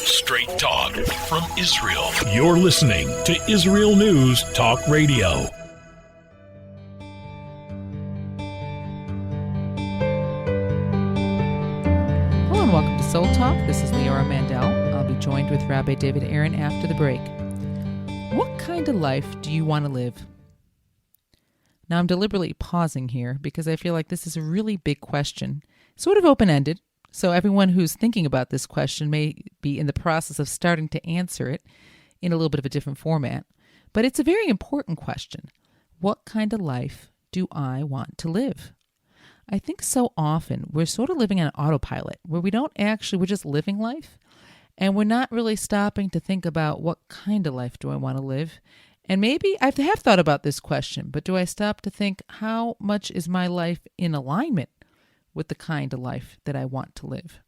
Straight talk from Israel. You're listening to Israel News Talk Radio. Hello and welcome to Soul Talk. This is Leora Mandel. I'll be joined with Rabbi David Aaron after the break. What kind of life do you want to live? Now, I'm deliberately pausing here because I feel like this is a really big question, sort of open-ended. So everyone who's thinking about this question may be in the process of starting to answer it in a little bit of a different format. But it's a very important question. What kind of life do I want to live? I think so often we're sort of living on autopilot where we're just living life and we're not really stopping to think about what kind of life do I want to live. And maybe I have thought about this question, but do I stop to think how much is my life in alignment with the kind of life that I want to live?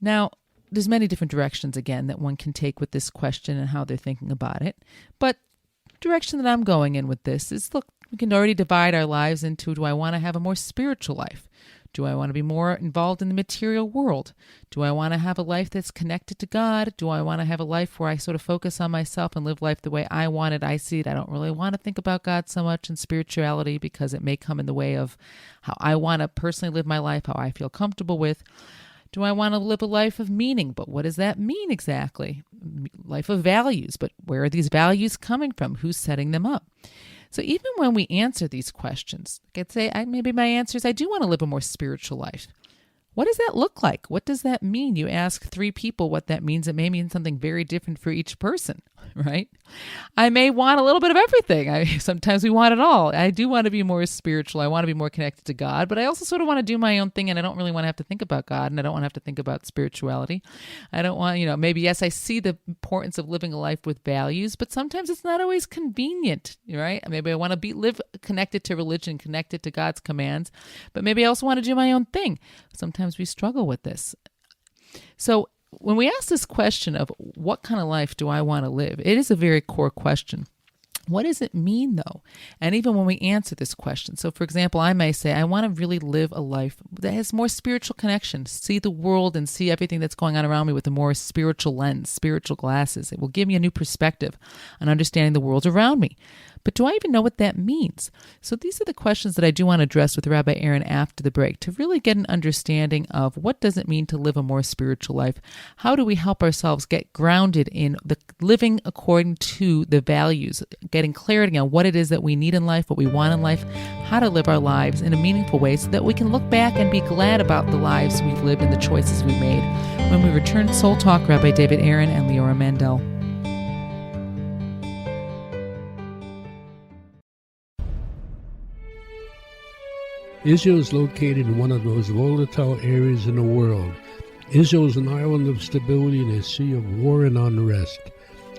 Now, there's many different directions, again, that one can take with this question and how they're thinking about it. But the direction that I'm going in with this is, look, we can already divide our lives into, do I want to have a more spiritual life? Do I want to be more involved in the material world? Do I want to have a life that's connected to God? Do I want to have a life where I sort of focus on myself and live life the way I want it, I see it? I don't really want to think about God so much and spirituality because it may come in the way of how I want to personally live my life, how I feel comfortable with. Do I want to live a life of meaning? But what does that mean exactly? Life of values, but where are these values coming from? Who's setting them up? So even when we answer these questions, I could say maybe my answer is I do want to live a more spiritual life. What does that look like? What does that mean? You ask 3 people what that means. It may mean something very different for each person, right? I may want a little bit of everything. Sometimes we want it all. I do want to be more spiritual. I want to be more connected to God, but I also sort of want to do my own thing, and I don't really want to have to think about God, and I don't want to have to think about spirituality. I don't want, maybe, yes, I see the importance of living a life with values, but sometimes it's not always convenient, right? Maybe I want to live connected to religion, connected to God's commands, but maybe I also want to do my own thing. Sometimes we struggle with this. So when we ask this question of what kind of life do I want to live, it is a very core question. What does it mean, though? And even when we answer this question, so for example, I may say, I want to really live a life that has more spiritual connection, see the world and see everything that's going on around me with a more spiritual lens, spiritual glasses. It will give me a new perspective on understanding the world around me. But do I even know what that means? So these are the questions that I do want to address with Rabbi Aaron after the break to really get an understanding of what does it mean to live a more spiritual life? How do we help ourselves get grounded in the living according to the values, getting clarity on what it is that we need in life, what we want in life, how to live our lives in a meaningful way so that we can look back and be glad about the lives we've lived and the choices we made. When we return, Soul Talk, Rabbi David Aaron and Leora Mandel. Israel is located in one of the most volatile areas in the world. Israel is an island of stability in a sea of war and unrest.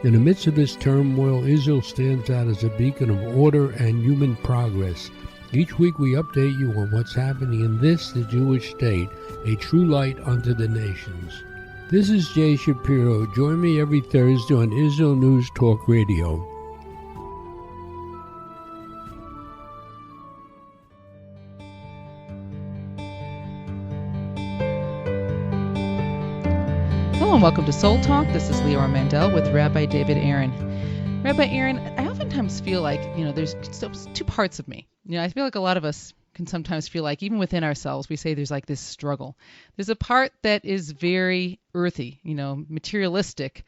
In the midst of this turmoil, Israel stands out as a beacon of order and human progress. Each week we update you on what's happening in this, the Jewish state, a true light unto the nations. This is Jay Shapiro. Join me every Thursday on Israel News Talk Radio. Hello and welcome to Soul Talk. This is Leora Mandel with Rabbi David Aaron. Rabbi Aaron, I oftentimes feel like, there's 2 parts of me. I feel like a lot of us can sometimes feel like even within ourselves, we say there's like this struggle. There's a part that is very earthy, materialistic,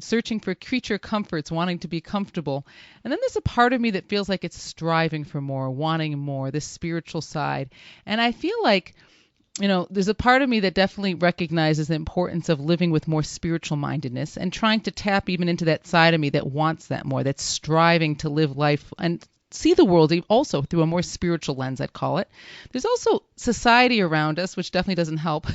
searching for creature comforts, wanting to be comfortable. And then there's a part of me that feels like it's striving for more, wanting more, this spiritual side. And I feel like there's a part of me that definitely recognizes the importance of living with more spiritual mindedness and trying to tap even into that side of me that wants that more, that's striving to live life and see the world also through a more spiritual lens, I'd call it. There's also society around us, which definitely doesn't help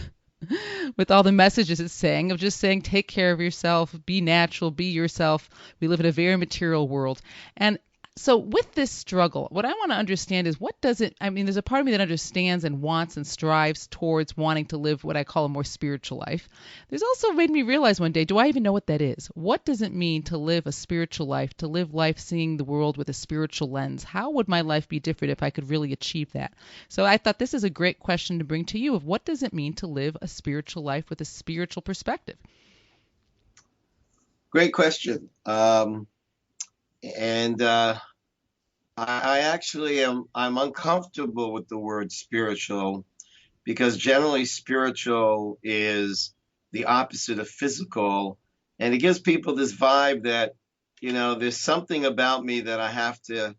with all the messages it's saying, of just saying, take care of yourself, be natural, be yourself. We live in a very material world. And So with this struggle, what I want to understand is there's a part of me that understands and wants and strives towards wanting to live what I call a more spiritual life. There's also made me realize one day, do I even know what that is? What does it mean to live a spiritual life, to live life seeing the world with a spiritual lens? How would my life be different if I could really achieve that? So I thought this is a great question to bring to you of what does it mean to live a spiritual life with a spiritual perspective? Great question. And I actually I'm uncomfortable with the word spiritual because generally spiritual is the opposite of physical. And it gives people this vibe that, there's something about me that I have to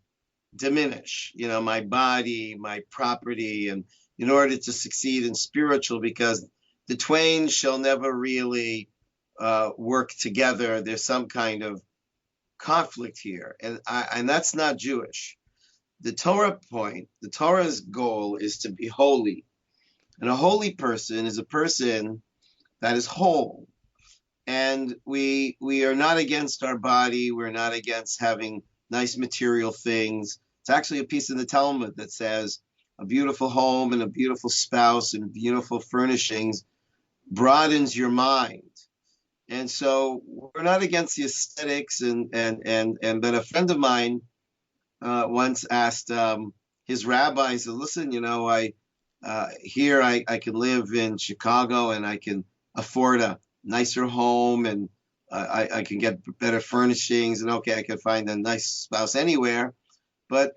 diminish, my body, my property, and in order to succeed in spiritual, because the twain shall never really work together. There's some kind of conflict here, and that's not Jewish. The Torah's goal is to be holy, and a holy person is a person that is whole. And we are not against our body. We're not against having nice material things. It's actually a piece in the Talmud that says a beautiful home and a beautiful spouse and beautiful furnishings broadens your mind. And so we're not against the aesthetics, but a friend of mine once asked his rabbi, he said, listen, I can live in Chicago and I can afford a nicer home and I can get better furnishings, and okay, I can find a nice spouse anywhere. But,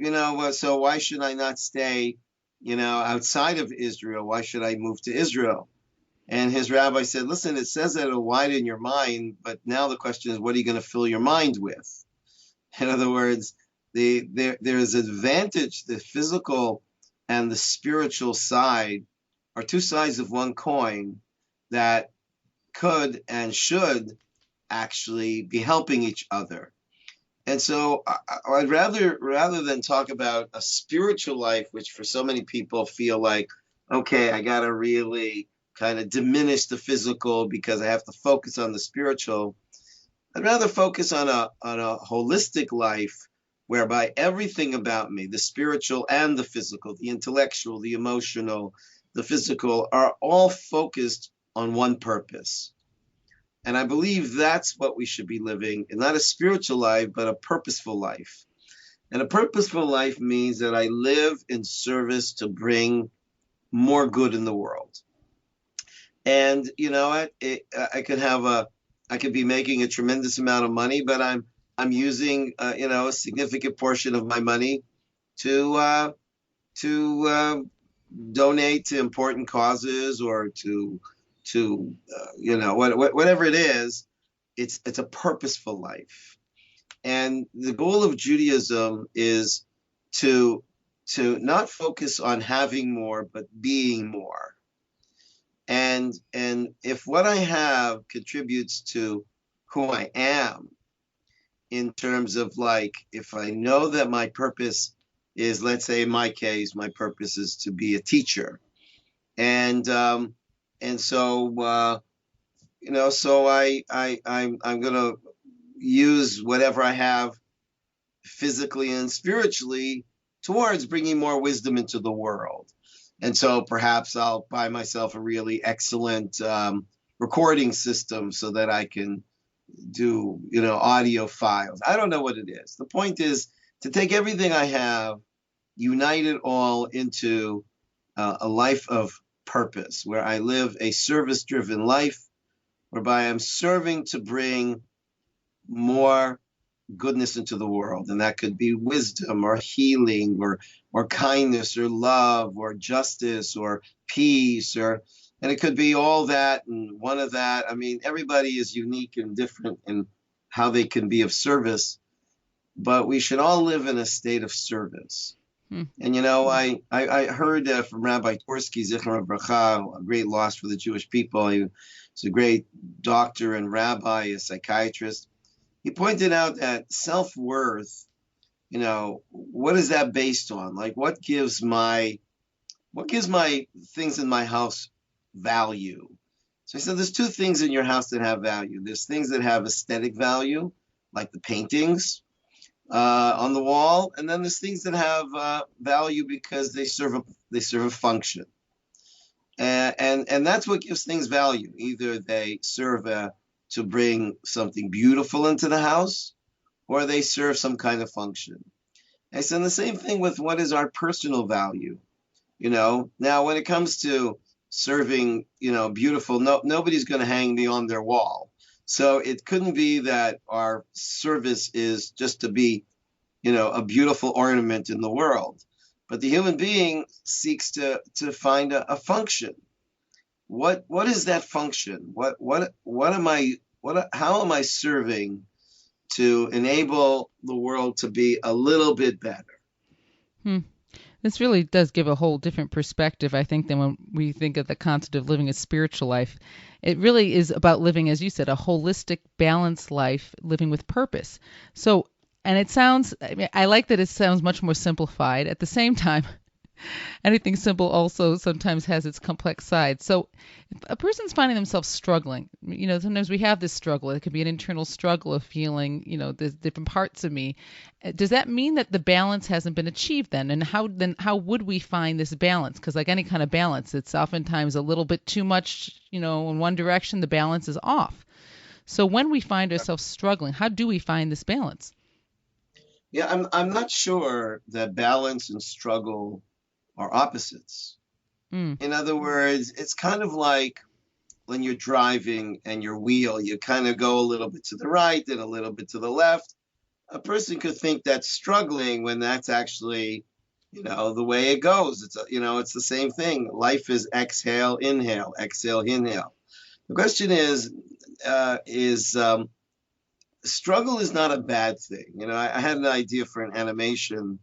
so why should I not stay, outside of Israel? Why should I move to Israel? And his rabbi said, listen, it says that it'll widen your mind, but now the question is, what are you going to fill your mind with? In other words, there's advantage, the physical and the spiritual side are two sides of one coin that could and should actually be helping each other. And so I'd rather than talk about a spiritual life, which for so many people feel like, okay, I got to really kind of diminish the physical because I have to focus on the spiritual. I'd rather focus on a holistic life whereby everything about me, the spiritual and the physical, the intellectual, the emotional, the physical, are all focused on one purpose. And I believe that's what we should be living, and not a spiritual life, but a purposeful life. And a purposeful life means that I live in service to bring more good in the world. And you know what? I could be making a tremendous amount of money, but I'm using a significant portion of my money to donate to important causes or to whatever it is. It's a purposeful life. And the goal of Judaism is to not focus on having more, but being more. And if what I have contributes to who I am, in terms of like, if I know that my purpose is, let's say in my case, my purpose is to be a teacher. And so I'm going to use whatever I have physically and spiritually towards bringing more wisdom into the world. And so perhaps I'll buy myself a really excellent recording system so that I can do, audio files. I don't know what it is. The point is to take everything I have, unite it all into a life of purpose, where I live a service-driven life, whereby I'm serving to bring more goodness into the world. And that could be wisdom or healing or kindness or love or justice or peace, and it could be all that and one of that. I mean, everybody is unique and different in how they can be of service, but we should all live in a state of service. And, I heard from Rabbi Torsky, Zichron Bracha, a great loss for the Jewish people. He was a great doctor and rabbi, a psychiatrist. He pointed out that self-worth, what is that based on? Like, what gives my things in my house value? So he said, there's two things in your house that have value. There's things that have aesthetic value, like the paintings, on the wall, and then there's things that have value because they serve a function, and that's what gives things value. Either they serve to bring something beautiful into the house, or they serve some kind of function. And so the same thing with what is our personal value. Now when it comes to serving, beautiful, nobody's going to hang me on their wall. So it couldn't be that our service is just to be, a beautiful ornament in the world. But the human being seeks to find a function. What is that function? How am I serving to enable the world to be a little bit better? This really does give a whole different perspective, I think, than when we think of the concept of living a spiritual life. It really is about living, as you said, a holistic, balanced life, living with purpose. So, and it sounds, I like that it sounds much more simplified. At the same time, anything simple also sometimes has its complex side. So if a person's finding themselves struggling, sometimes we have this struggle. It could be an internal struggle of feeling, there's different parts of me. Does that mean that the balance hasn't been achieved then? And how would we find this balance? Because like any kind of balance, it's oftentimes a little bit too much, in one direction, the balance is off. So when we find ourselves struggling, how do we find this balance? Yeah, I'm not sure that balance and struggle are opposites. Mm. In other words, it's kind of like when you're driving and your wheel, you kind of go a little bit to the right and a little bit to the left. A person could think that's struggling when that's actually, the way it goes. It's the same thing. Life is exhale, inhale, exhale, inhale. The question is struggle is not a bad thing. I had an idea for an animation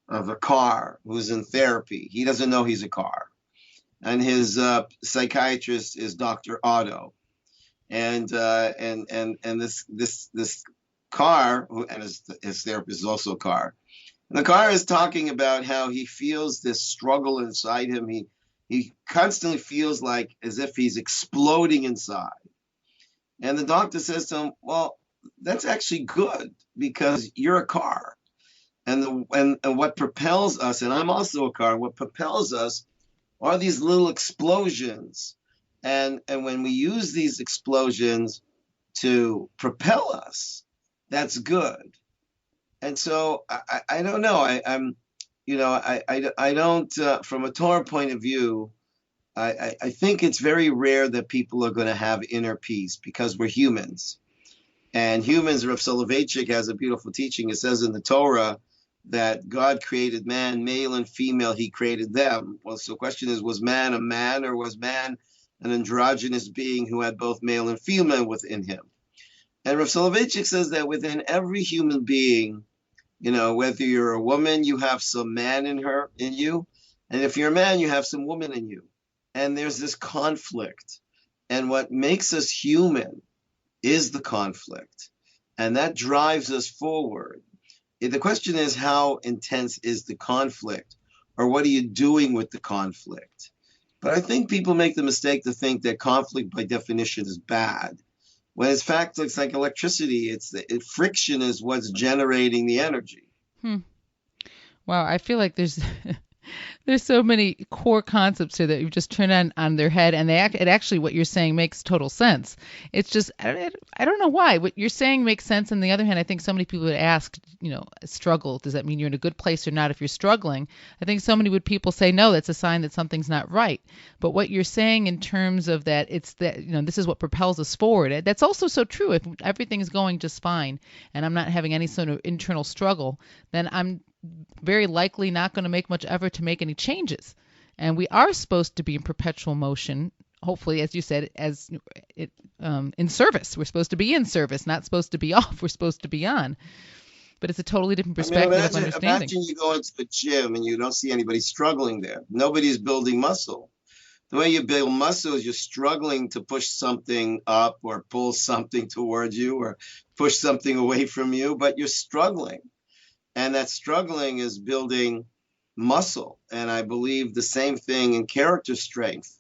of a car who's in therapy. He doesn't know he's a car. And his psychiatrist is Dr. Otto. And this car, and his therapist is also a car. And the car is talking about how he feels this struggle inside him. He constantly feels like as if he's exploding inside. And the doctor says to him, well, that's actually good because you're a car. And what propels us, and I'm also a car, what propels us are these little explosions. And when we use these explosions to propel us, that's good. And so I don't know. I don't, from a Torah point of view, I think it's very rare that people are going to have inner peace because we're humans. And humans, Rav Soloveitchik has a beautiful teaching. It says in the Torah that God created man, male and female, he created them. Well, so the question is, was man a man or was man an androgynous being who had both male and female within him? And Rav Soloveitchik says that within every human being, whether you're a woman, you have some man in you. And if you're a man, you have some woman in you. And there's this conflict. And what makes us human is the conflict. And that drives us forward. The question is, how intense is the conflict? Or what are you doing with the conflict? But I think people make the mistake to think that conflict by definition is bad. When in fact, it's like electricity. Friction is what's generating the energy. Wow, I feel like there's so many core concepts here that you've just turned on their head, and it actually, what you're saying makes total sense. It's just, I don't know why. What you're saying makes sense. On the other hand, I think so many people would ask, struggle, does that mean you're in a good place or not if you're struggling? I think so many people say, no, that's a sign that something's not right. But what you're saying in terms of that, it's that, this is what propels us forward. That's also so true. If everything is going just fine and I'm not having any sort of internal struggle, then I'm very likely not going to make much effort to make any changes. And we are supposed to be in perpetual motion, hopefully, as you said, in service. We're supposed to be in service, not supposed to be off. We're supposed to be on. But it's a totally different perspective of understanding. Imagine you go into the gym and you don't see anybody struggling there. Nobody's building muscle. The way you build muscle is you're struggling to push something up or pull something towards you or push something away from you, but you're struggling. And that struggling is building muscle. And I believe the same thing in character strength.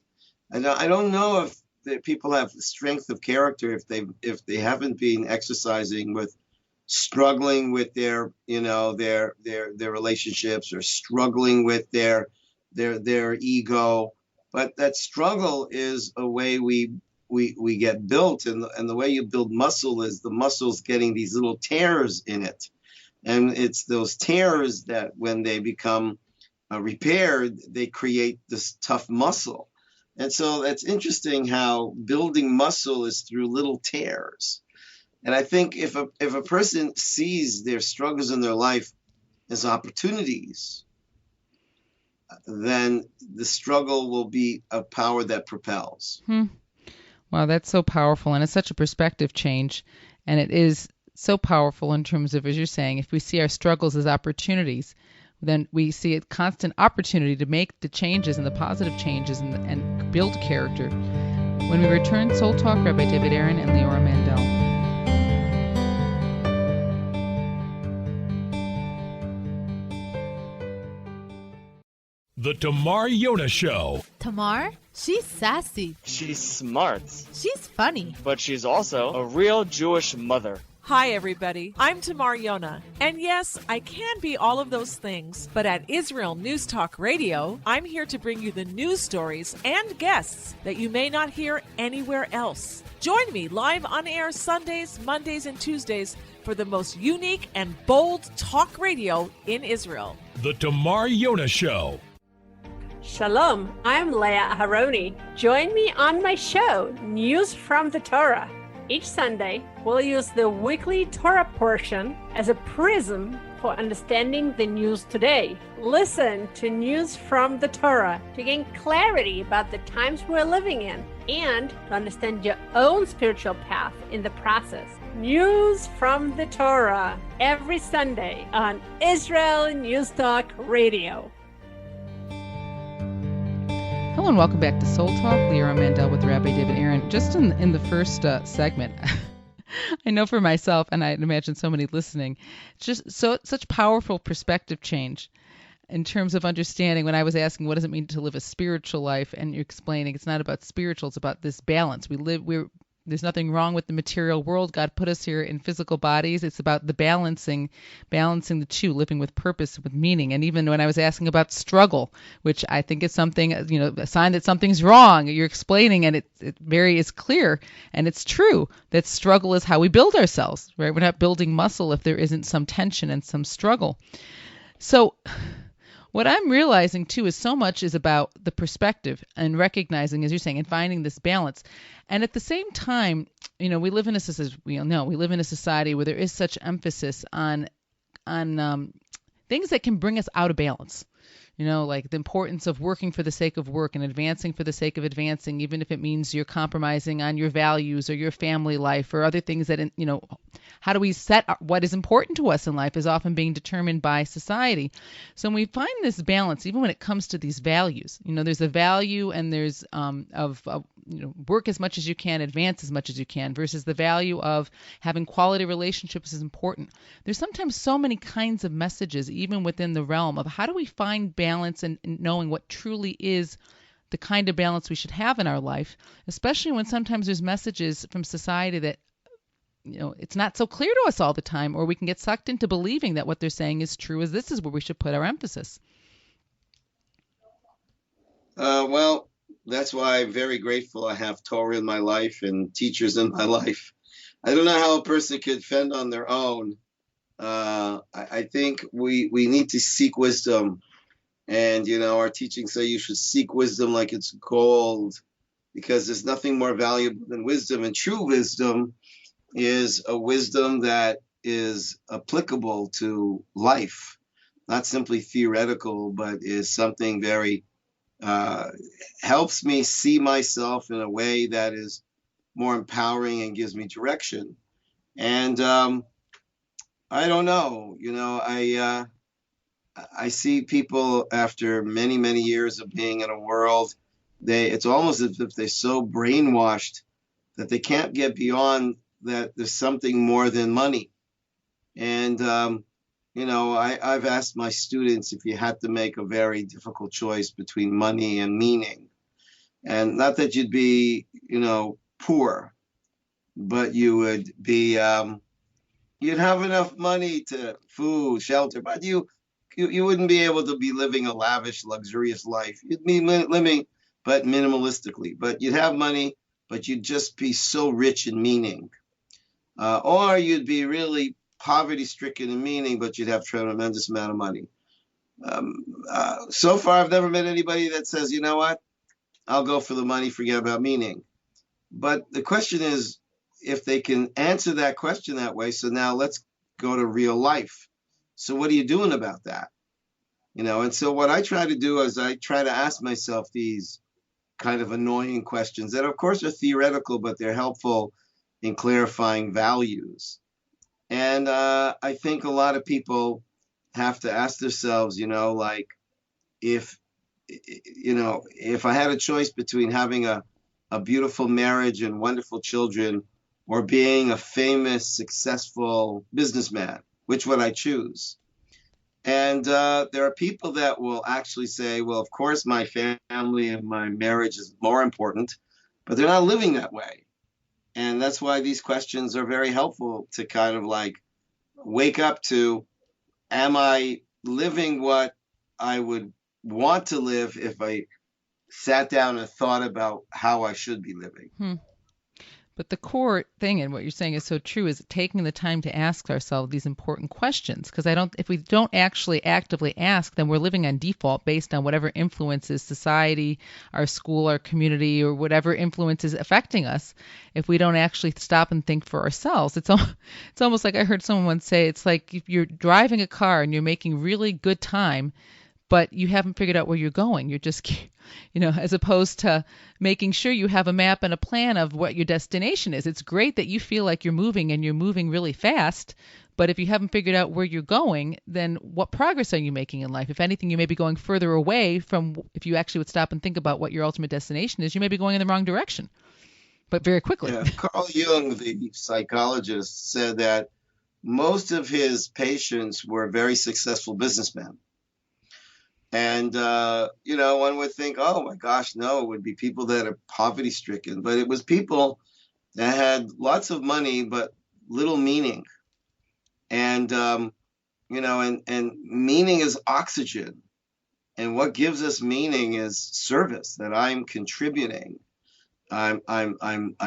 And I don't know if people have strength of character if they haven't been exercising with struggling with their, their relationships, or struggling with their ego. But that struggle is a way we get built, and the way you build muscle is the muscle's getting these little tears in it, and it's those tears that, when they become repaired, they create this tough muscle. And so that's interesting how building muscle is through little tears. And I think if a person sees their struggles in their life as opportunities, then the struggle will be a power that propels. Wow, that's so powerful, and it's such a perspective change. And it is so powerful in terms of, as you're saying, if we see our struggles as opportunities, then we see a constant opportunity to make the changes and the positive changes and build character. When we return, Soul Talk, Rabbi David Aaron and Leora Mandel. The Tamar Yona Show. Tamar? She's sassy. She's smart. She's funny. But she's also a real Jewish mother. Hi, everybody. I'm Tamar Yona. And yes, I can be all of those things. But at Israel News Talk Radio, I'm here to bring you the news stories and guests that you may not hear anywhere else. Join me live on air Sundays, Mondays, and Tuesdays for the most unique and bold talk radio in Israel. The Tamar Yona Show. Shalom, I'm Leah Aharoni. Join me on my show, News from the Torah. Each Sunday, we'll use the weekly Torah portion as a prism for understanding the news today. Listen to News from the Torah to gain clarity about the times we're living in and to understand your own spiritual path in the process. News from the Torah every Sunday on Israel News Talk Radio. Hello and welcome back to Soul Talk. Leora Mandel with Rabbi David Aaron. Just in the first segment, I know for myself, and I'd imagine so many listening, it's just such powerful perspective change in terms of understanding. When I was asking, what does it mean to live a spiritual life, and you're explaining it's not about spiritual, it's about this balance. There's nothing wrong with the material world. God put us here in physical bodies. It's about the balancing the two, living with purpose, with meaning. And even when I was asking about struggle, which I think is something, a sign that something's wrong, you're explaining, and it is clear, and it's true that struggle is how we build ourselves, right? We're not building muscle if there isn't some tension and some struggle. So what I'm realizing, too, is so much is about the perspective and recognizing, as you're saying, and finding this balance. And at the same time, we live in a society where there is such emphasis on things that can bring us out of balance. Like the importance of working for the sake of work and advancing for the sake of advancing, even if it means you're compromising on your values or your family life or other things that, how do we set what is important to us in life is often being determined by society. So when we find this balance, even when it comes to these values, there's a value and there's work as much as you can, advance as much as you can, versus the value of having quality relationships is important. There's sometimes so many kinds of messages, even within the realm of how do we find balance and knowing what truly is the kind of balance we should have in our life, especially when sometimes there's messages from society that it's not so clear to us all the time, or we can get sucked into believing that what they're saying is true, as this is where we should put our emphasis. Well, that's why I'm very grateful I have Torah in my life and teachers in my life. I don't know how a person could fend on their own. I think we need to seek wisdom. And, our teachings say you should seek wisdom like it's gold, because there's nothing more valuable than wisdom. And true wisdom is a wisdom that is applicable to life, not simply theoretical, but is something very helps me see myself in a way that is more empowering and gives me direction. And I don't know, I see people after many, many years of being in a world, it's almost as if they're so brainwashed that they can't get beyond that there's something more than money. And I've asked my students if you had to make a very difficult choice between money and meaning, and not that you'd be, poor, but you would be you'd have enough money to food, shelter, but you wouldn't be able to be living a lavish, luxurious life. You'd be living, but minimalistically. But you'd have money, but you'd just be so rich in meaning. Or you'd be really poverty-stricken in meaning, but you'd have a tremendous amount of money. So far, I've never met anybody that says, you know what, I'll go for the money, forget about meaning. But the question is, if they can answer that question that way, so now let's go to real life. So what are you doing about that? And so what I try to do is I try to ask myself these kind of annoying questions that, of course, are theoretical, but they're helpful in clarifying values. And I think a lot of people have to ask themselves, like, if I had a choice between having a beautiful marriage and wonderful children or being a famous, successful businessman, which would I choose? And there are people that will actually say, well, of course, my family and my marriage is more important, but they're not living that way. And that's why these questions are very helpful to kind of like wake up to, am I living what I would want to live if I sat down and thought about how I should be living? But the core thing, and what you're saying is so true, is taking the time to ask ourselves these important questions. Because if we don't actually actively ask, then we're living on default based on whatever influences society, our school, our community, or whatever influence is affecting us. If we don't actually stop and think for ourselves, it's almost like I heard someone once say, it's like if you're driving a car and you're making really good time, but you haven't figured out where you're going. You're just, as opposed to making sure you have a map and a plan of what your destination is. It's great that you feel like you're moving and you're moving really fast, but if you haven't figured out where you're going, then what progress are you making in life? If anything, you may be going further away from, if you actually would stop and think about what your ultimate destination is, you may be going in the wrong direction, but very quickly. Yeah, Carl Jung, the psychologist, said that most of his patients were very successful businessmen. And, one would think, oh, my gosh, no, it would be people that are poverty stricken. But it was people that had lots of money, but little meaning. And, and meaning is oxygen. And what gives us meaning is service, that I'm contributing. I'm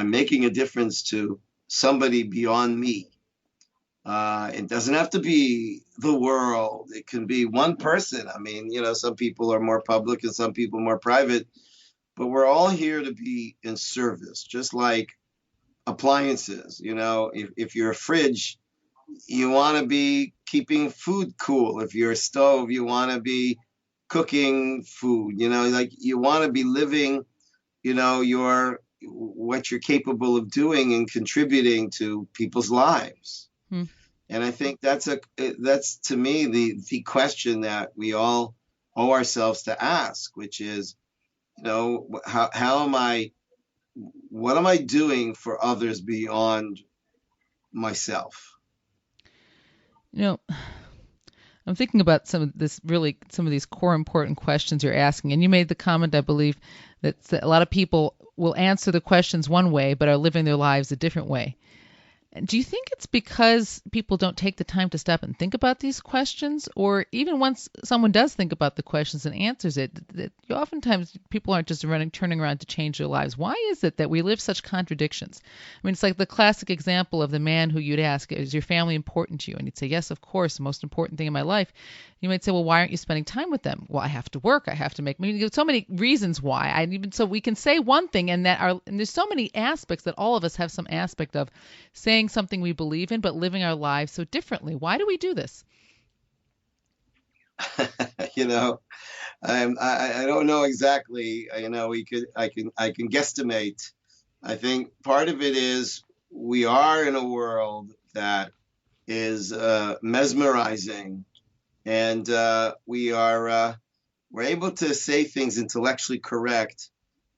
making a difference to somebody beyond me. It doesn't have to be the world. It can be one person. I mean, some people are more public and some people more private, but we're all here to be in service, just like appliances. If you're a fridge, you want to be keeping food cool. If you're a stove, you want to be cooking food. Like you want to be living, what you're capable of doing and contributing to people's lives. And I think that's to me the question that we all owe ourselves to ask, which is, what am I doing for others beyond myself? I'm thinking about some of these core important questions you're asking. And you made the comment, I believe, that a lot of people will answer the questions one way, but are living their lives a different way. Do you think it's because people don't take the time to stop and think about these questions? Or even once someone does think about the questions and answers it, that oftentimes people aren't just turning around to change their lives? Why is it that we live such contradictions? I mean, it's like the classic example of the man who you'd ask, is your family important to you? And he'd say, yes, of course, the most important thing in my life. You might say, well, why aren't you spending time with them? Well, I have to work. I have to make money. So many reasons why. So we can say one thing, and there's so many aspects that all of us have some aspect of saying something we believe in, but living our lives so differently. Why do we do this? I don't know exactly. I can guesstimate. I think part of it is we are in a world that is mesmerizing, and we're able to say things intellectually correct,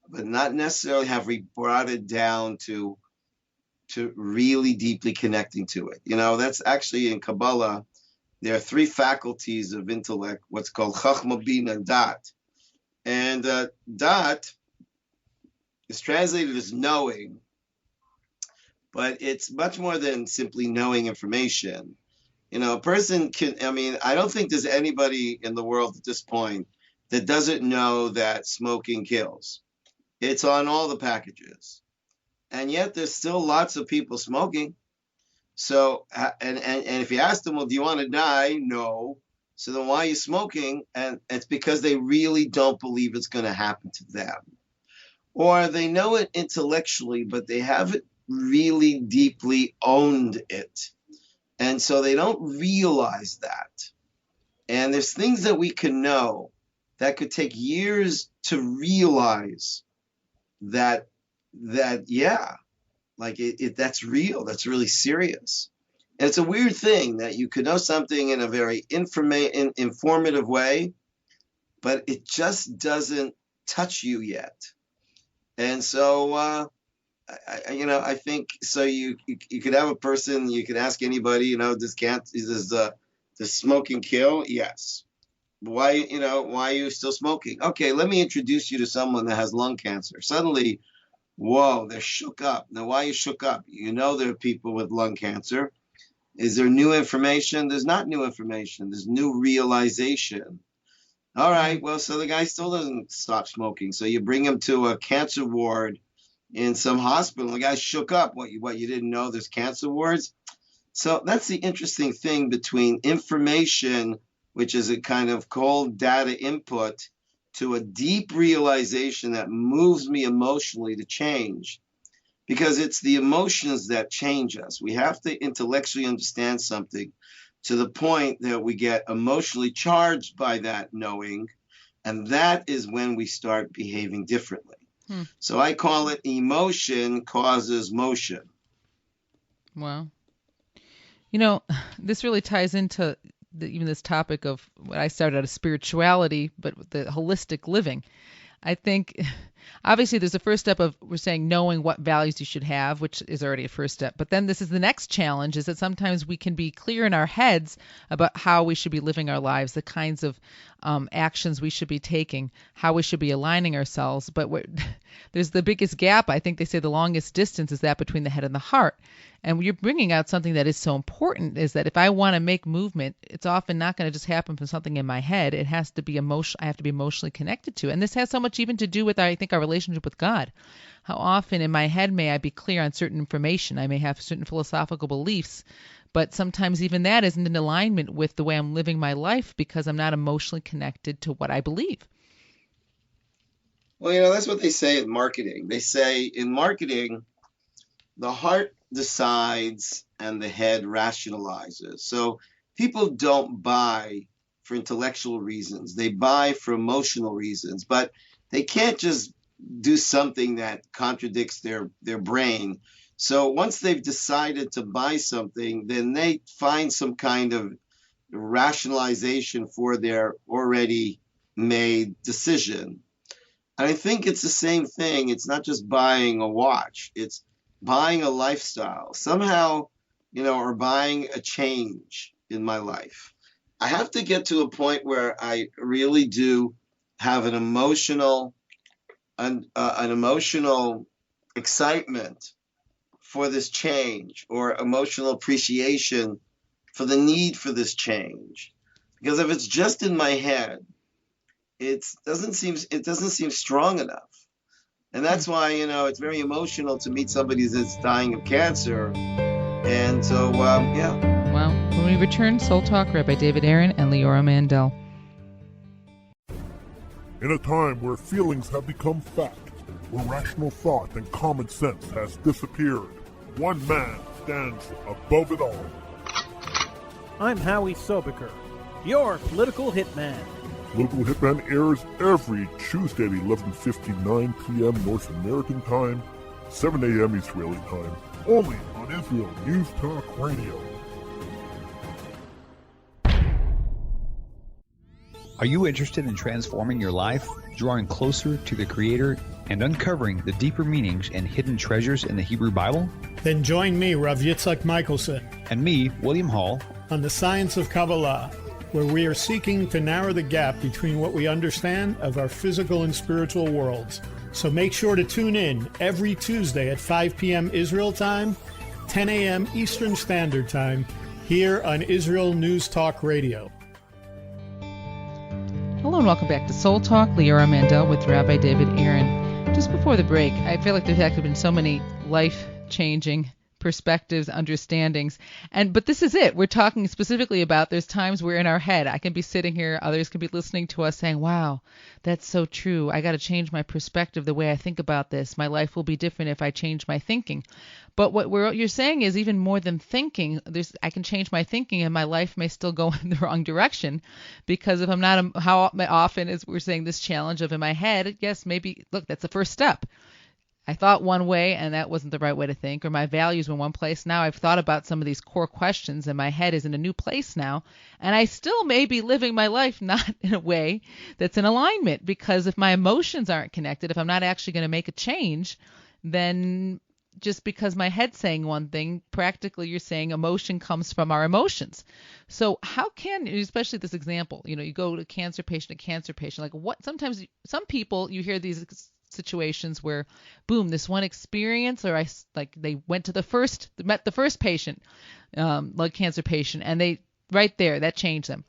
but not necessarily have we brought it down to really deeply connecting to it. That's actually in Kabbalah. There are three faculties of intellect, what's called Chachma, Bina, and Dat. And Dat is translated as knowing, but it's much more than simply knowing information. A person I don't think there's anybody in the world at this point that doesn't know that smoking kills. It's on all the packages. And yet there's still lots of people smoking. So, and if you ask them, well, do you want to die? No. So then why are you smoking? And it's because they really don't believe it's going to happen to them. Or they know it intellectually, but they haven't really deeply owned it. And so they don't realize that. And there's things that we can know that could take years to realize that yeah, like that's real, that's really serious. And it's a weird thing that you could know something in a very informative way, but it just doesn't touch you yet. And so, I think so. You could have a person, you could ask anybody, does smoking kill? Yes. Why are you still smoking? Okay, let me introduce you to someone that has lung cancer. Suddenly, whoa, they're shook up. Now, why are you shook up? There are people with lung cancer. Is there new information? There's not new information. There's new realization. All right, well, so the guy still doesn't stop smoking. So you bring him to a cancer ward in some hospital. The guy's shook up. What, you didn't know there's cancer wards? So that's the interesting thing between information, which is a kind of cold data input, to a deep realization that moves me emotionally to change. Because it's the emotions that change us. We have to intellectually understand something to the point that we get emotionally charged by that knowing, and that is when we start behaving differently. So I call it emotion causes motion. Wow. This really ties into even this topic of what I started out as spirituality, but the holistic living. I think obviously there's a first step of, we're saying, knowing what values you should have, which is already a first step. But then this is the next challenge, is that sometimes we can be clear in our heads about how we should be living our lives, the kinds of actions we should be taking, how we should be aligning ourselves. But there's the biggest gap. I think they say the longest distance is that between the head and the heart. And you're bringing out something that is so important, is that if I want to make movement, it's often not going to just happen from something in my head. It has to be I have to be emotionally connected to it. And this has so much even to do with, I think, our relationship with God. How often in my head may I be clear on certain information? I may have certain philosophical beliefs, but sometimes even that isn't in alignment with the way I'm living my life because I'm not emotionally connected to what I believe. Well, that's what they say in marketing. They say in marketing, the heart decides and the head rationalizes. So people don't buy for intellectual reasons. They buy for emotional reasons, but they can't just do something that contradicts their brain. So once they've decided to buy something, then they find some kind of rationalization for their already made decision. And I think it's the same thing. It's not just buying a watch. It's buying a lifestyle somehow, or buying a change in my life. I have to get to a point where I really do have an emotional excitement for this change, or emotional appreciation for the need for this change. Because if it's just in my head, it doesn't seem strong enough. And that's why, it's very emotional to meet somebody that's dying of cancer. And so, yeah. Well, when we return, Soul Talk, Rabbi David Aaron and Leora Mandel. In a time where feelings have become fact, where rational thought and common sense has disappeared, one man stands above it all. I'm Howie Sobiker, your political hitman. Political Hitman airs every Tuesday at 11:59 p.m. North American time, 7 a.m. Israeli time, only on Israel News Talk Radio. Are you interested in transforming your life, drawing closer to the Creator, and uncovering the deeper meanings and hidden treasures in the Hebrew Bible? Then join me, Rav Yitzhak Michelson, and me, William Hall, on the Science of Kabbalah, where we are seeking to narrow the gap between what we understand of our physical and spiritual worlds. So make sure to tune in every Tuesday at 5 p.m. Israel time 10 a.m. Eastern Standard Time, here on Israel News Talk Radio. Hello and welcome back to Soul Talk. Leora Mandel with Rabbi David Aaron. Just before the break, I feel like there's actually been so many life-changing perspectives, understandings, but this is it. We're talking specifically about there's times we're in our head. I can be sitting here, others can be listening to us saying, wow, that's so true. I got to change my perspective, the way I think about this. My life will be different if I change my thinking. But what you're saying is even more than thinking. I can change my thinking and my life may still go in the wrong direction, because if I'm not, how often is we're saying this challenge of in my head, yes, maybe, look, that's the first step. I thought one way and that wasn't the right way to think, or my values were in one place. Now I've thought about some of these core questions and my head is in a new place now, and I still may be living my life not in a way that's in alignment, because if my emotions aren't connected, if I'm not actually going to make a change, then just because my head's saying one thing, practically you're saying emotion comes from our emotions. So how can, especially this example, you go to a cancer patient, like what, sometimes some people, you hear these situations where boom, this one experience, or they met the first patient, like cancer patient, and they right there, that changed them.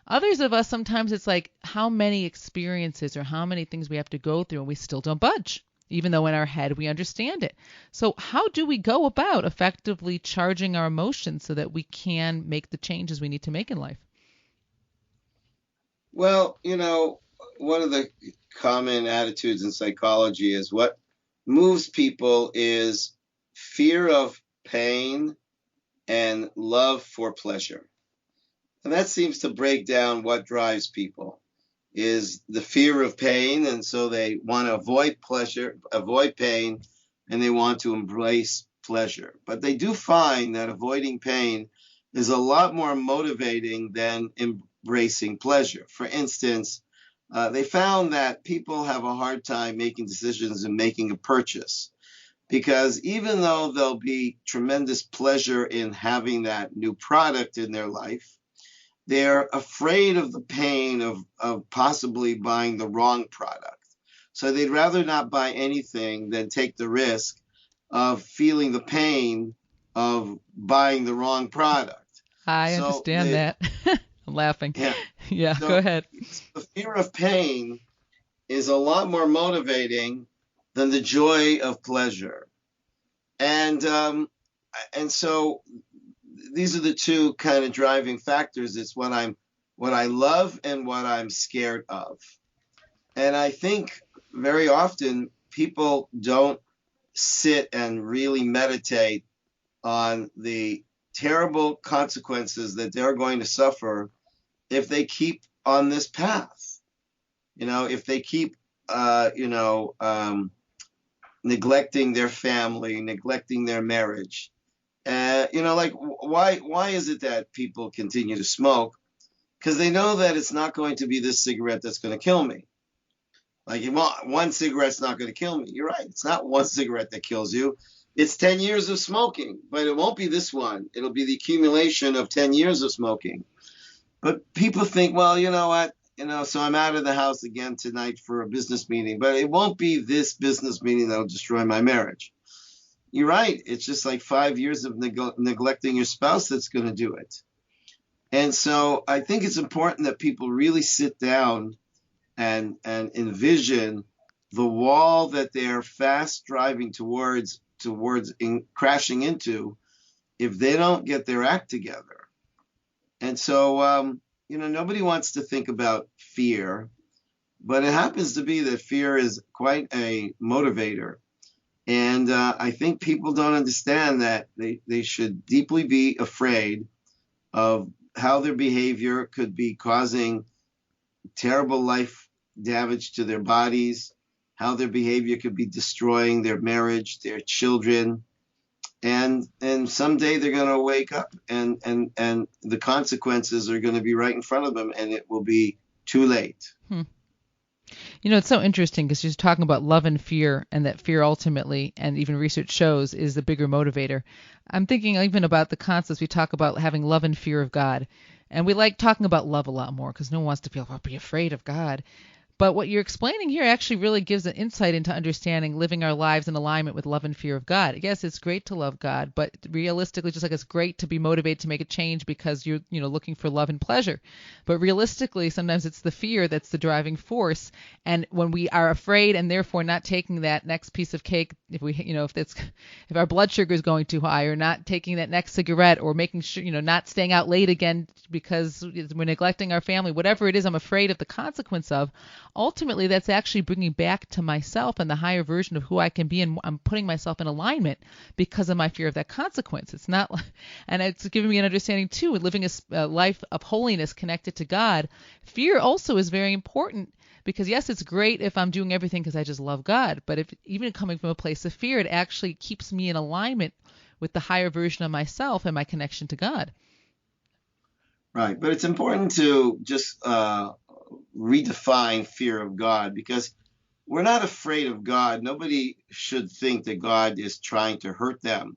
Others of us, sometimes it's like how many experiences or how many things we have to go through and we still don't budge, even though in our head we understand it. So how do we go about effectively charging our emotions so that we can make the changes we need to make in life? Well, one of the common attitudes in psychology is what moves people is fear of pain and love for pleasure. And that seems to break down what drives people is the fear of pain. And so they want to avoid pleasure, avoid pain, and they want to embrace pleasure. But they do find that avoiding pain is a lot more motivating than embracing pleasure. For instance, they found that people have a hard time making decisions and making a purchase, because even though there'll be tremendous pleasure in having that new product in their life, they're afraid of the pain of possibly buying the wrong product. So they'd rather not buy anything than take the risk of feeling the pain of buying the wrong product. I understand that. I'm laughing. Yeah, so go ahead. The fear of pain is a lot more motivating than the joy of pleasure. And so these are the two kind of driving factors. It's what I love and what I'm scared of. And I think very often people don't sit and really meditate on the terrible consequences that they're going to suffer if they keep on this path. If they keep, neglecting their family, neglecting their marriage. Why is it that people continue to smoke? Because they know that it's not going to be this cigarette that's going to kill me. Like, one cigarette's not going to kill me. You're right. It's not one cigarette that kills you. It's 10 years of smoking, but it won't be this one. It'll be the accumulation of 10 years of smoking. But people think, well, you know what? So I'm out of the house again tonight for a business meeting, but it won't be this business meeting that'll destroy my marriage. You're right. It's just like 5 years of neglecting your spouse that's going to do it. And so I think it's important that people really sit down and envision the wall that they're fast driving towards crashing into if they don't get their act together. And so, nobody wants to think about fear, but it happens to be that fear is quite a motivator. And I think people don't understand that they should deeply be afraid of how their behavior could be causing terrible life damage to their bodies, how their behavior could be destroying their marriage, their children. And someday they're going to wake up and the consequences are going to be right in front of them, and it will be too late. It's so interesting because you're talking about love and fear, and that fear ultimately, and even research shows, is the bigger motivator. I'm thinking even about the concepts we talk about having love and fear of God. And we like talking about love a lot more because no one wants to feel, be afraid of God. But what you're explaining here actually really gives an insight into understanding living our lives in alignment with love and fear of God. Yes, it's great to love God, but realistically, just like it's great to be motivated to make a change because you're looking for love and pleasure. But realistically, sometimes it's the fear that's the driving force. And when we are afraid and therefore not taking that next piece of cake, if our blood sugar is going too high, or not taking that next cigarette, or making sure, not staying out late again because we're neglecting our family, whatever it is I'm afraid of the consequence of, ultimately that's actually bringing back to myself and the higher version of who I can be, and I'm putting myself in alignment because of my fear of that consequence. It's not, and it's giving me an understanding too, living a life of holiness connected to God. Fear also is very important, because yes, it's great if I'm doing everything because I just love God, but if even coming from a place of fear, it actually keeps me in alignment with the higher version of myself and my connection to God. Right, but it's important to just redefine fear of God, because we're not afraid of God. Nobody should think that God is trying to hurt them.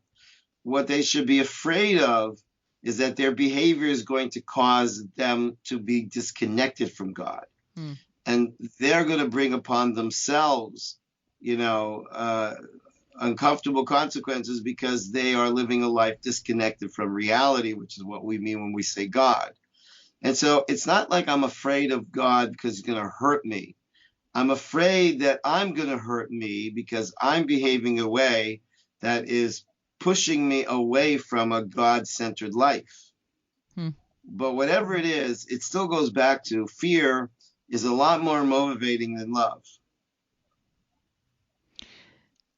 What they should be afraid of is that their behavior is going to cause them to be disconnected from God. And they're going to bring upon themselves, uncomfortable consequences, because they are living a life disconnected from reality, which is what we mean when we say God. And so it's not like I'm afraid of God because he's going to hurt me. I'm afraid that I'm going to hurt me because I'm behaving in a way that is pushing me away from a God-centered life. But whatever it is, it still goes back to fear is a lot more motivating than love.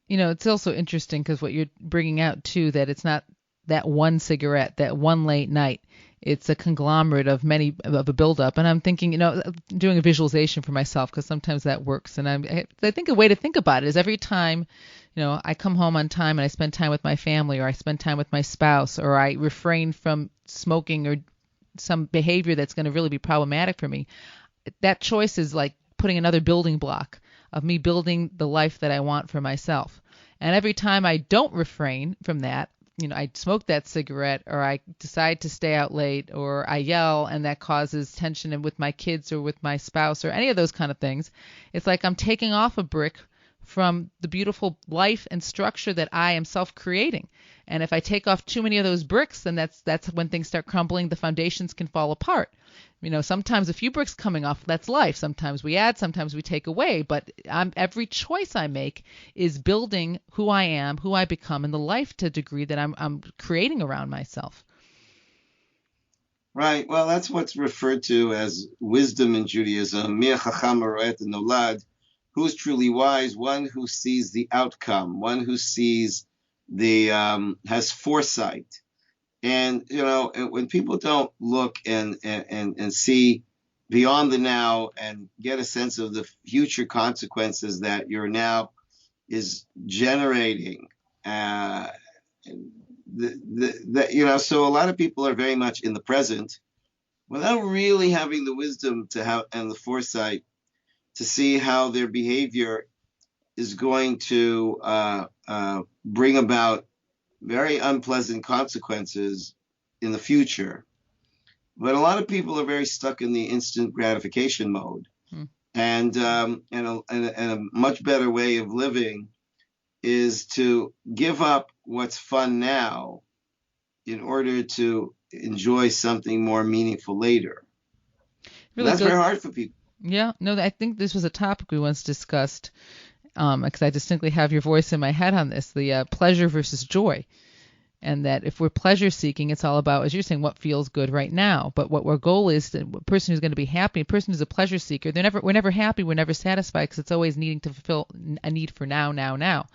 It's also interesting because what you're bringing out too, that it's not that one cigarette, that one late night. It's a conglomerate of many, of a buildup. And I'm thinking, doing a visualization for myself, because sometimes that works. And I think a way to think about it is every time, I come home on time and I spend time with my family, or I spend time with my spouse, or I refrain from smoking or some behavior that's going to really be problematic for me. That choice is like putting another building block of me building the life that I want for myself. And every time I don't refrain from that, I smoke that cigarette, or I decide to stay out late, or I yell, and that causes tension with my kids or with my spouse or any of those kind of things. It's like I'm taking off a brick from the beautiful life and structure that I am self-creating. And if I take off too many of those bricks, then that's when things start crumbling. The foundations can fall apart. Sometimes a few bricks coming off, that's life. Sometimes we add, sometimes we take away. But every choice I make is building who I am, who I become, and the life to a degree that I'm creating around myself. Right. Well, that's what's referred to as wisdom in Judaism. Mi hacham haroeh et hanolad. Who is truly wise? One who sees the outcome, one who sees has foresight. And, when people don't look and see beyond the now and get a sense of the future consequences that your now is generating, so a lot of people are very much in the present without really having the wisdom to have and the foresight to see how their behavior is going to bring about very unpleasant consequences in the future. But a lot of people are very stuck in the instant gratification mode. And a much better way of living is to give up what's fun now in order to enjoy something more meaningful later. Really, that's very hard for people. Yeah, no, I think this was a topic we once discussed, because I distinctly have your voice in my head on this, the pleasure versus joy. And that if we're pleasure seeking, it's all about, as you're saying, what feels good right now. But what our goal is, a person who's going to be happy, a person who's a pleasure seeker, we're never happy, we're never satisfied, because it's always needing to fulfill a need for now.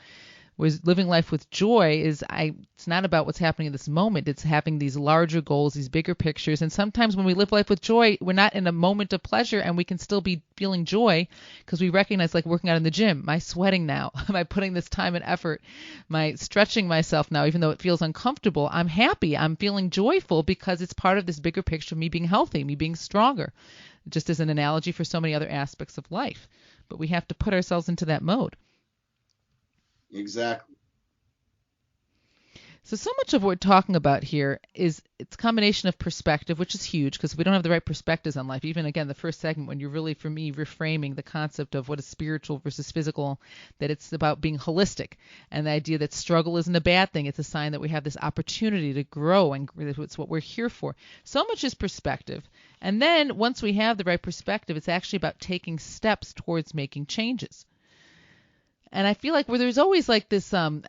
Whereas living life with joy it's not about what's happening in this moment. It's having these larger goals, these bigger pictures. And sometimes when we live life with joy, we're not in a moment of pleasure, and we can still be feeling joy because we recognize, like working out in the gym, am I sweating now? Am I putting this time and effort? Am I stretching myself now, even though it feels uncomfortable? I'm happy. I'm feeling joyful because it's part of this bigger picture of me being healthy, me being stronger. Just as an analogy for so many other aspects of life. But we have to put ourselves into that mode. Exactly. So much of what we're talking about here is it's a combination of perspective, which is huge because we don't have the right perspectives on life. Even, again, the first segment when you're really, for me, reframing the concept of what is spiritual versus physical, that it's about being holistic, and the idea that struggle isn't a bad thing. It's a sign that we have this opportunity to grow, and it's what we're here for. So much is perspective. And then once we have the right perspective, it's actually about taking steps towards making changes. And I feel like where there's always like this, no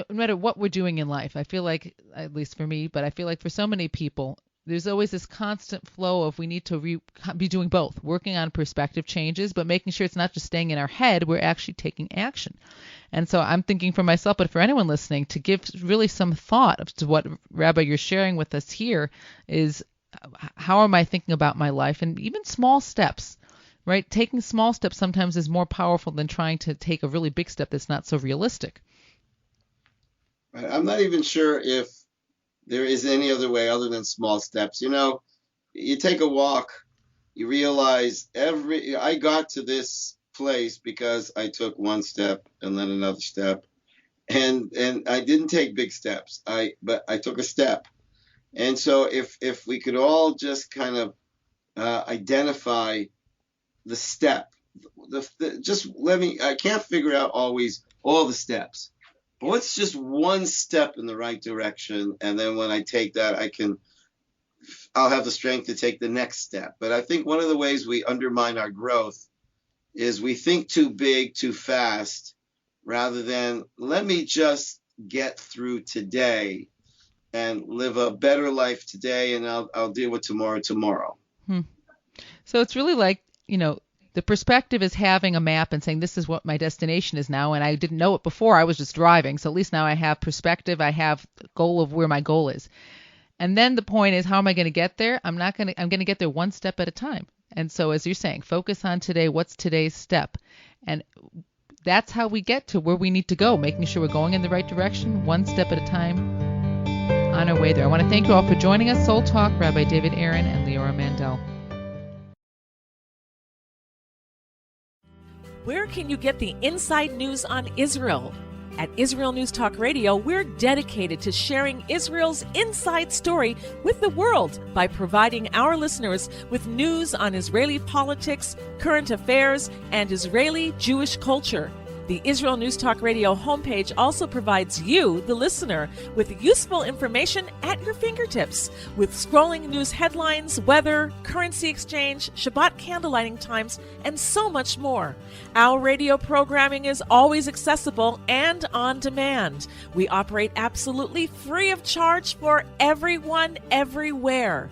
matter what we're doing in life, I feel like, at least for me, but I feel like for so many people, there's always this constant flow of we need to be doing both, working on perspective changes, but making sure it's not just staying in our head, we're actually taking action. And so I'm thinking for myself, but for anyone listening, to give really some thought to what, Rabbi, you're sharing with us here is how am I thinking about my life, and even small steps. Right? Taking small steps sometimes is more powerful than trying to take a really big step that's not so realistic. I'm not even sure if there is any other way other than small steps. You take a walk, you realize I got to this place because I took one step and then another step. And I didn't take big steps, but I took a step. And so if we could all just kind of identify the step, I can't figure out always all the steps, but what's just one step in the right direction, and then when I take that, I'll have the strength to take the next step. But I think one of the ways we undermine our growth is we think too big, too fast, rather than let me just get through today and live a better life today, and I'll deal with tomorrow. So it's really like, the perspective is having a map and saying, this is what my destination is now. And I didn't know it before. I was just driving. So at least now I have perspective. I have a goal of where my goal is. And then the point is, how am I going to get there? I'm going to get there one step at a time. And so as you're saying, focus on today. What's today's step? And that's how we get to where we need to go, making sure we're going in the right direction, one step at a time on our way there. I want to thank you all for joining us. Soul Talk, Rabbi David Aaron and Leora Mandel. Where can you get the inside news on Israel? At Israel News Talk Radio, we're dedicated to sharing Israel's inside story with the world by providing our listeners with news on Israeli politics, current affairs, and Israeli Jewish culture. The Israel News Talk Radio homepage also provides you, the listener, with useful information at your fingertips, with scrolling news headlines, weather, currency exchange, Shabbat candlelighting times, and so much more. Our radio programming is always accessible and on demand. We operate absolutely free of charge for everyone, everywhere.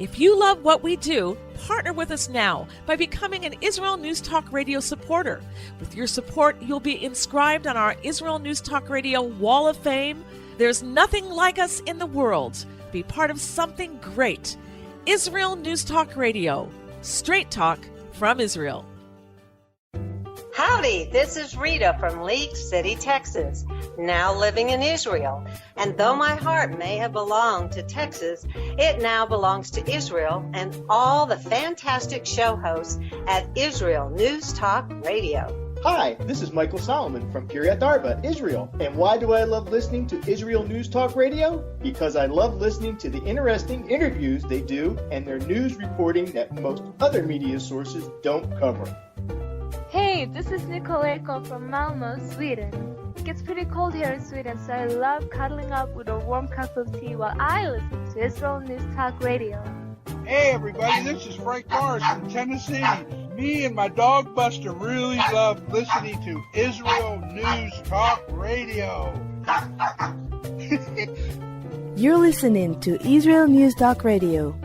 If you love what we do, partner with us now by becoming an Israel News Talk Radio supporter. With your support, you'll be inscribed on our Israel News Talk Radio Wall of Fame. There's nothing like us in the world. Be part of something great. Israel News Talk Radio. Straight talk from Israel. Howdy, this is Rita from League City, Texas, now living in Israel. And though my heart may have belonged to Texas, it now belongs to Israel and all the fantastic show hosts at Israel News Talk Radio. Hi, this is Michael Solomon from Kiryat Arba, Israel. And why do I love listening to Israel News Talk Radio? Because I love listening to the interesting interviews they do and their news reporting that most other media sources don't cover. Hey, this is Nicoleko from Malmö, Sweden. It gets pretty cold here in Sweden, so I love cuddling up with a warm cup of tea while I listen to Israel News Talk Radio. Hey everybody, this is Frank Morris from Tennessee. Me and my dog Buster really love listening to Israel News Talk Radio. You're listening to Israel News Talk Radio.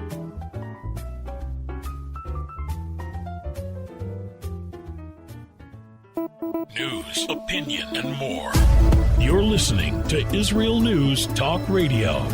News, opinion, and more. You're listening to Israel News Talk Radio.